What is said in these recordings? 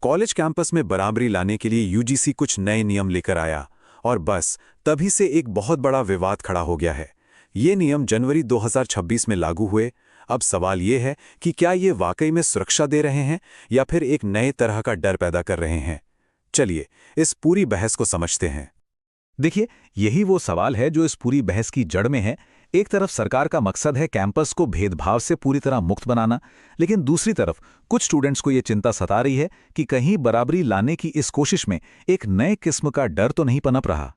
College campus में बराबरी लाने के लिए यूजीसी कुछ नए नियम लेकर आया और बस तभी से एक बहुत बड़ा विवाद खड़ा हो गया है। ये नियम जनवरी 2026 में लागू हुए। अब सवाल ये है कि क्या ये वाकई में सुरक्षा दे रहे हैं या फिर एक नए तरह का डर पैदा कर रहे हैं। चलिए इस पूरी बहस को समझते हैं। देखिए, यही वो सवाल है जो इस पूरी बहस की जड़ में है। एक तरफ सरकार का मकसद है कैंपस को भेदभाव से पूरी तरह मुक्त बनाना, लेकिन दूसरी तरफ कुछ स्टूडेंट्स को ये चिंता सता रही है कि कहीं बराबरी लाने की इस कोशिश में एक नए किस्म का डर तो नहीं पनप रहा।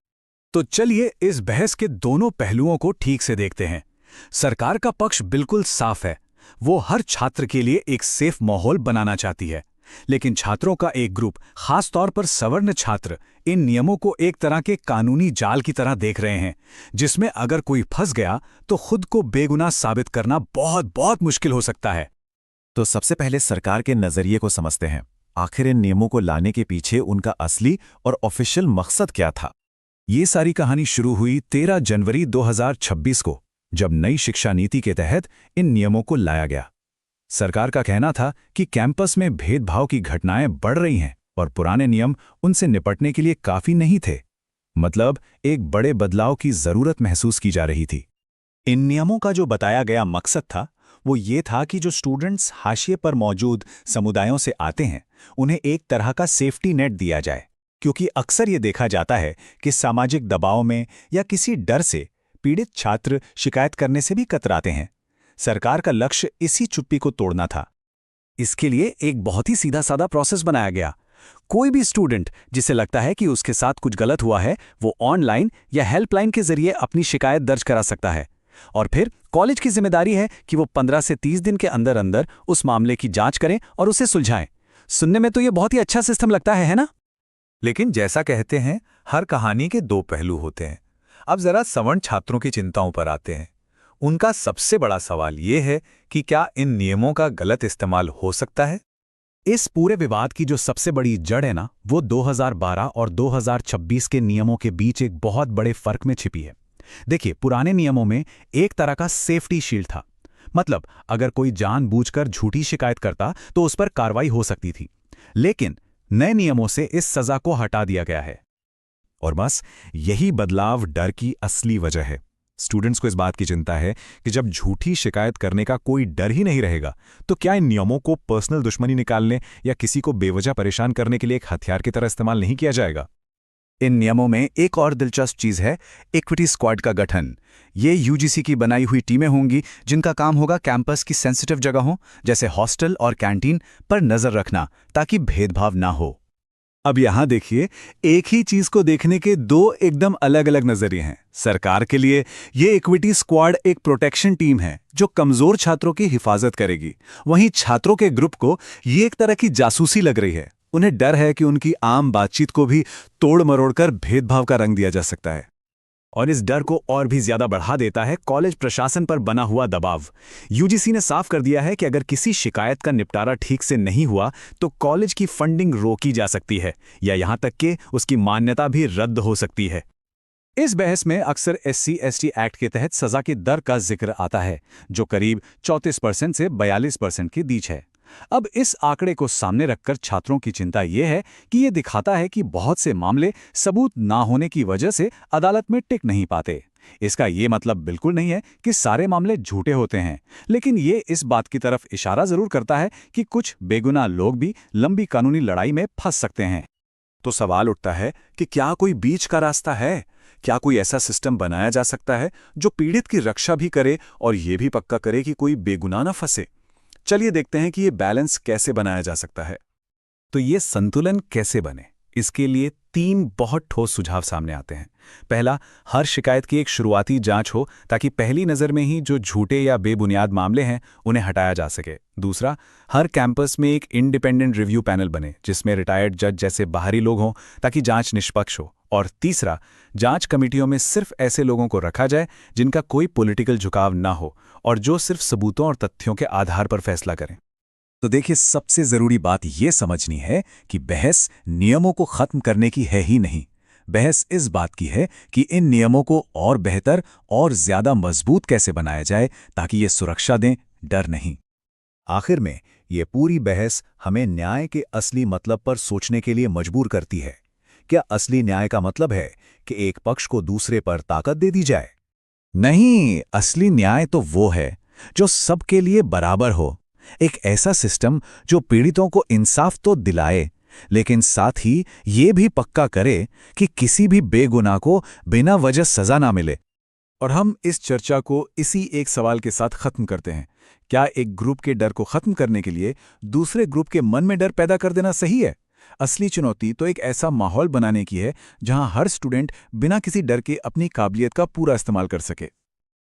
तो चलिए इस बहस के दोनों पहलुओं को ठीक से देखते हैं। सरकार का पक्ष बिल्कुल साफ है, वो हर छात्र के लिए एक सेफ माहौल बनाना चाहती है। लेकिन छात्रों का एक ग्रुप, खासतौर पर सवर्ण छात्र, इन नियमों को एक तरह के कानूनी जाल की तरह देख रहे हैं, जिसमें अगर कोई फंस गया तो खुद को बेगुनाह साबित करना बहुत बहुत मुश्किल हो सकता है। तो सबसे पहले सरकार के नजरिए को समझते हैं। आखिर इन नियमों को लाने के पीछे उनका असली और ऑफिशियल मकसद क्या था। ये सारी कहानी शुरू हुई 13 जनवरी 2026 को, जब नई शिक्षा नीति के तहत इन नियमों को लाया गया। सरकार का कहना था कि कैंपस में भेदभाव की घटनाएं बढ़ रही हैं और पुराने नियम उनसे निपटने के लिए काफी नहीं थे। मतलब एक बड़े बदलाव की जरूरत महसूस की जा रही थी। इन नियमों का जो बताया गया मकसद था वो ये था कि जो स्टूडेंट्स हाशिए पर मौजूद समुदायों से आते हैं, उन्हें एक तरह का सेफ्टी नेट दिया जाए, क्योंकि अक्सर ये देखा जाता है कि सामाजिक दबाव में या किसी डर से पीड़ित छात्र शिकायत करने से भी कतराते हैं। सरकार का लक्ष्य इसी चुप्पी को तोड़ना था। इसके लिए एक बहुत ही सीधा साधा प्रोसेस बनाया गया। कोई भी स्टूडेंट जिसे लगता है कि उसके साथ कुछ गलत हुआ है, वो ऑनलाइन या हेल्पलाइन के जरिए अपनी शिकायत दर्ज करा सकता है, और फिर कॉलेज की जिम्मेदारी है कि वो 15 से 30 दिन के अंदर अंदर उस मामले की जांच करें और उसे सुलझाएं। सुनने में तो ये बहुत ही अच्छा सिस्टम लगता है ना? लेकिन जैसा कहते हैं, हर कहानी के दो पहलू होते हैं। अब जरा सवर्ण छात्रों की चिंताओं पर आते हैं। उनका सबसे बड़ा सवाल ये है कि क्या इन नियमों का गलत इस्तेमाल हो सकता है। इस पूरे विवाद की जो सबसे बड़ी जड़ है ना, वो 2012 और 2026 के नियमों के बीच एक बहुत बड़े फर्क में छिपी है। देखिए, पुराने नियमों में एक तरह का सेफ्टी शील्ड था। मतलब अगर कोई जानबूझकर झूठी शिकायत करता तो उस पर कार्रवाई हो सकती थी। लेकिन नए नियमों से इस सजा को हटा दिया गया है। और बस यही बदलाव डर की असली वजह है। स्टूडेंट्स को इस बात की चिंता है कि जब झूठी शिकायत करने का कोई डर ही नहीं रहेगा, तो क्या इन नियमों को पर्सनल दुश्मनी निकालने या किसी को बेवजह परेशान करने के लिए एक हथियार की तरह इस्तेमाल नहीं किया जाएगा। इन नियमों में एक और दिलचस्प चीज है, इक्विटी स्क्वाड का गठन। ये यूजीसी की बनाई हुई टीमें होंगी जिनका काम होगा कैंपस की सेंसिटिव जगहों जैसे हॉस्टल और कैंटीन पर नजर रखना, ताकि भेदभाव ना हो। अब यहां देखिए, एक ही चीज को देखने के दो एकदम अलग अलग नजरिए हैं। सरकार के लिए ये इक्विटी स्क्वाड एक प्रोटेक्शन टीम है जो कमजोर छात्रों की हिफाजत करेगी। वहीं छात्रों के ग्रुप को ये एक तरह की जासूसी लग रही है। उन्हें डर है कि उनकी आम बातचीत को भी तोड़ मरोड़कर भेदभाव का रंग दिया जा सकता है। और इस डर को और भी ज्यादा बढ़ा देता है कॉलेज प्रशासन पर बना हुआ दबाव। यूजीसी ने साफ कर दिया है कि अगर किसी शिकायत का निपटारा ठीक से नहीं हुआ तो कॉलेज की फंडिंग रोकी जा सकती है या यहां तक कि उसकी मान्यता भी रद्द हो सकती है। इस बहस में अक्सर SC/ST एक्ट के तहत सजा की दर का जिक्र आता है, जो करीब 34% से 42% के बीच है। अब इस आंकड़े को सामने रखकर छात्रों की चिंता यह है कि यह दिखाता है कि बहुत से मामले सबूत ना होने की वजह से अदालत में टिक नहीं पाते। इसका यह मतलब बिल्कुल नहीं है कि सारे मामले झूठे होते हैं, लेकिन ये इस बात की तरफ इशारा जरूर करता है कि कुछ बेगुनाह लोग भी लंबी कानूनी लड़ाई में फंस सकते हैं। तो सवाल उठता है कि क्या कोई बीच का रास्ता है? क्या कोई ऐसा सिस्टम बनाया जा सकता है जो पीड़ित की रक्षा भी करे और ये भी पक्का करे कि कोई बेगुनाह न फंसे? चलिए देखते हैं कि ये बैलेंस कैसे बनाया जा सकता है। तो ये संतुलन कैसे बने, इसके लिए 3 बहुत ठोस सुझाव सामने आते हैं। पहला, हर शिकायत की एक शुरुआती जांच हो ताकि पहली नज़र में ही जो झूठे या बेबुनियाद मामले हैं उन्हें हटाया जा सके। दूसरा, हर कैंपस में एक इंडिपेंडेंट रिव्यू पैनल बने जिसमें रिटायर्ड जज जैसे बाहरी लोग हों ताकि जांच निष्पक्ष हो। और तीसरा, जांच कमेटियों में सिर्फ ऐसे लोगों को रखा जाए जिनका कोई पॉलिटिकल झुकाव ना हो और जो सिर्फ सबूतों और तथ्यों के आधार पर फैसला करें। तो देखिए, सबसे जरूरी बात यह समझनी है कि बहस नियमों को खत्म करने की है ही नहीं। बहस इस बात की है कि इन नियमों को और बेहतर और ज्यादा मजबूत कैसे बनाया जाए ताकि ये सुरक्षा दें, डर नहीं। आखिर में ये पूरी बहस हमें न्याय के असली मतलब पर सोचने के लिए मजबूर करती है। क्या असली न्याय का मतलब है कि एक पक्ष को दूसरे पर ताकत दे दी जाए? नहीं, असली न्याय तो वो है जो सबके लिए बराबर हो। एक ऐसा सिस्टम जो पीड़ितों को इंसाफ तो दिलाए, लेकिन साथ ही ये भी पक्का करे कि किसी भी बेगुनाह को बिना वजह सजा ना मिले। और हम इस चर्चा को इसी एक सवाल के साथ खत्म करते हैं। क्या एक ग्रुप के डर को खत्म करने के लिए दूसरे ग्रुप के मन में डर पैदा कर देना सही है? असली चुनौती तो एक ऐसा माहौल बनाने की है जहां हर स्टूडेंट बिना किसी डर के अपनी काबिलियत का पूरा इस्तेमाल कर सके।